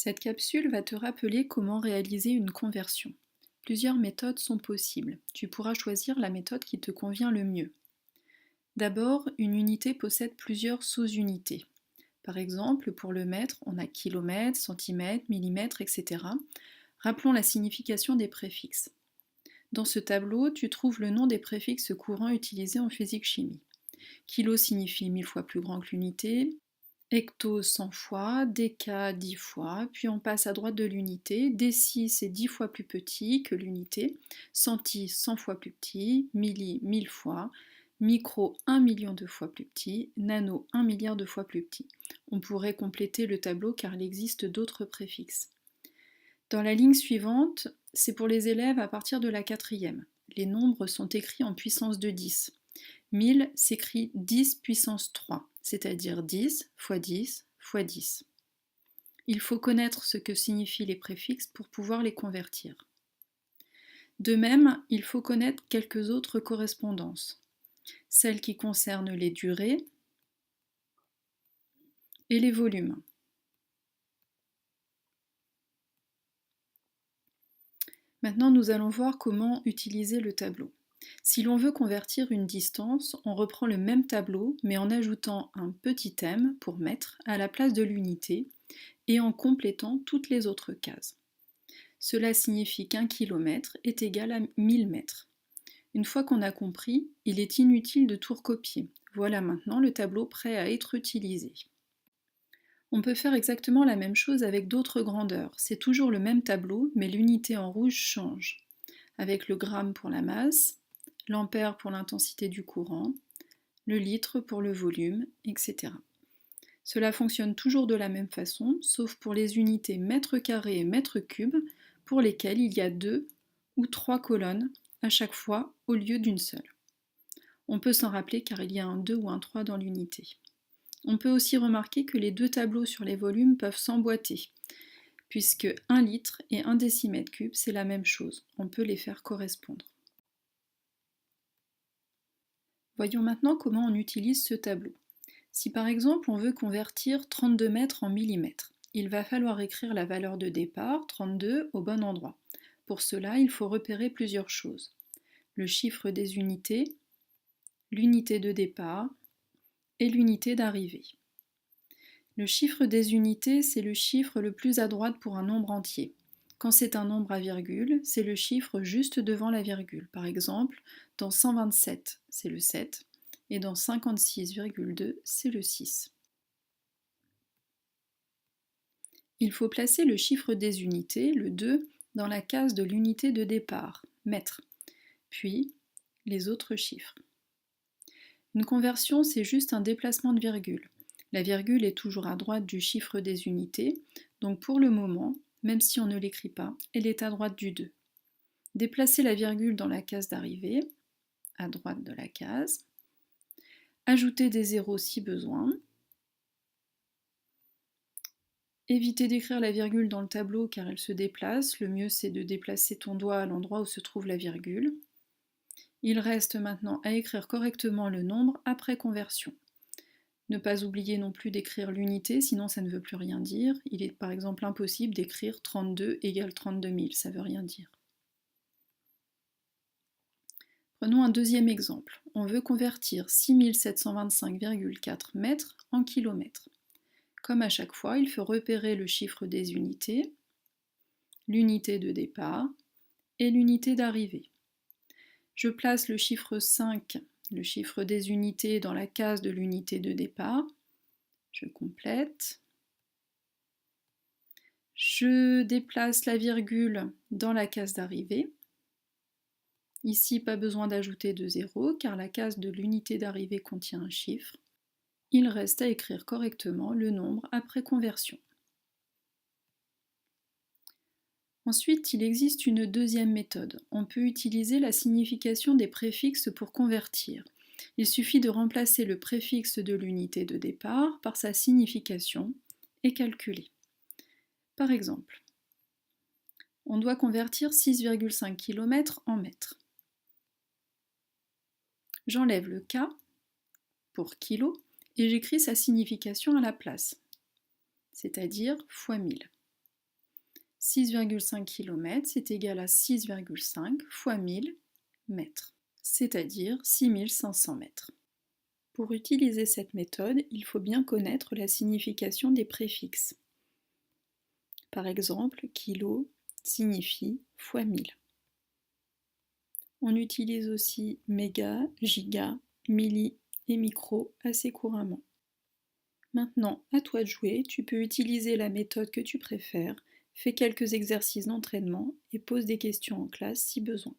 Cette capsule va te rappeler comment réaliser une conversion. Plusieurs méthodes sont possibles. Tu pourras choisir la méthode qui te convient le mieux. D'abord, une unité possède plusieurs sous-unités. Par exemple, pour le mètre, on a kilomètre, centimètre, millimètre, etc. Rappelons la signification des préfixes. Dans ce tableau, tu trouves le nom des préfixes courants utilisés en physique-chimie. Kilo signifie 1000 fois plus grand que l'unité, hecto 100 fois, déca 10 fois, puis on passe à droite de l'unité, déci c'est 10 fois plus petit que l'unité, centi 100 fois plus petit, milli 1000 fois, micro 1 million de fois plus petit, nano 1 milliard de fois plus petit. On pourrait compléter le tableau car il existe d'autres préfixes. Dans la ligne suivante, c'est pour les élèves à partir de la quatrième. Les nombres sont écrits en puissance de 10. 1000 s'écrit 10 puissance 3, c'est-à-dire 10 fois 10 fois 10. Il faut connaître ce que signifient les préfixes pour pouvoir les convertir. De même, il faut connaître quelques autres correspondances, celles qui concernent les durées et les volumes. Maintenant, nous allons voir comment utiliser le tableau. Si l'on veut convertir une distance, on reprend le même tableau, mais en ajoutant un petit m pour mètre à la place de l'unité et en complétant toutes les autres cases. Cela signifie qu'un kilomètre est égal à 1000 mètres. Une fois qu'on a compris, il est inutile de tout recopier. Voilà maintenant le tableau prêt à être utilisé. On peut faire exactement la même chose avec d'autres grandeurs. C'est toujours le même tableau, mais l'unité en rouge change. Avec le gramme pour la masse, l'ampère pour l'intensité du courant, le litre pour le volume, etc. Cela fonctionne toujours de la même façon, sauf pour les unités mètres carrés et mètres cubes, pour lesquelles il y a 2 ou 3 colonnes à chaque fois au lieu d'une seule. On peut s'en rappeler car il y a un 2 ou un 3 dans l'unité. On peut aussi remarquer que les deux tableaux sur les volumes peuvent s'emboîter, puisque 1 litre et 1 décimètre cube, c'est la même chose. On peut les faire correspondre. Voyons maintenant comment on utilise ce tableau. Si par exemple on veut convertir 32 mètres en millimètres, il va falloir écrire la valeur de départ, 32, au bon endroit. Pour cela, il faut repérer plusieurs choses. Le chiffre des unités, l'unité de départ et l'unité d'arrivée. Le chiffre des unités, c'est le chiffre le plus à droite pour un nombre entier. Quand c'est un nombre à virgule, c'est le chiffre juste devant la virgule. Par exemple, dans 127, c'est le 7, et dans 56,2, c'est le 6. Il faut placer le chiffre des unités, le 2, dans la case de l'unité de départ, mètre, puis les autres chiffres. Une conversion, c'est juste un déplacement de virgule. La virgule est toujours à droite du chiffre des unités, donc pour le moment, même si on ne l'écrit pas, elle est à droite du 2. Déplacez la virgule dans la case d'arrivée, à droite de la case. Ajoutez des zéros si besoin. Évitez d'écrire la virgule dans le tableau car elle se déplace. Le mieux c'est de déplacer ton doigt à l'endroit où se trouve la virgule. Il reste maintenant à écrire correctement le nombre après conversion. Ne pas oublier non plus d'écrire l'unité, sinon ça ne veut plus rien dire. Il est par exemple impossible d'écrire 32 égale 32 000, ça ne veut rien dire. Prenons un deuxième exemple. On veut convertir 6725,4 mètres en kilomètres. Comme à chaque fois, il faut repérer le chiffre des unités, l'unité de départ et l'unité d'arrivée. Je place le chiffre 5, le chiffre des unités, dans la case de l'unité de départ. Je complète. Je déplace la virgule dans la case d'arrivée. Ici, pas besoin d'ajouter de 0 car la case de l'unité d'arrivée contient un chiffre. Il reste à écrire correctement le nombre après conversion. Ensuite, il existe une deuxième méthode. On peut utiliser la signification des préfixes pour convertir. Il suffit de remplacer le préfixe de l'unité de départ par sa signification et calculer. Par exemple, on doit convertir 6,5 km en mètres. J'enlève le K pour kilo et j'écris sa signification à la place, c'est-à-dire fois 1000. 6,5 km, c'est égal à 6,5 fois 1000 mètres, c'est-à-dire 6500 mètres. Pour utiliser cette méthode, il faut bien connaître la signification des préfixes. Par exemple, kilo signifie fois 1000. On utilise aussi méga, giga, milli et micro assez couramment. Maintenant, à toi de jouer, tu peux utiliser la méthode que tu préfères, fais quelques exercices d'entraînement et pose des questions en classe si besoin.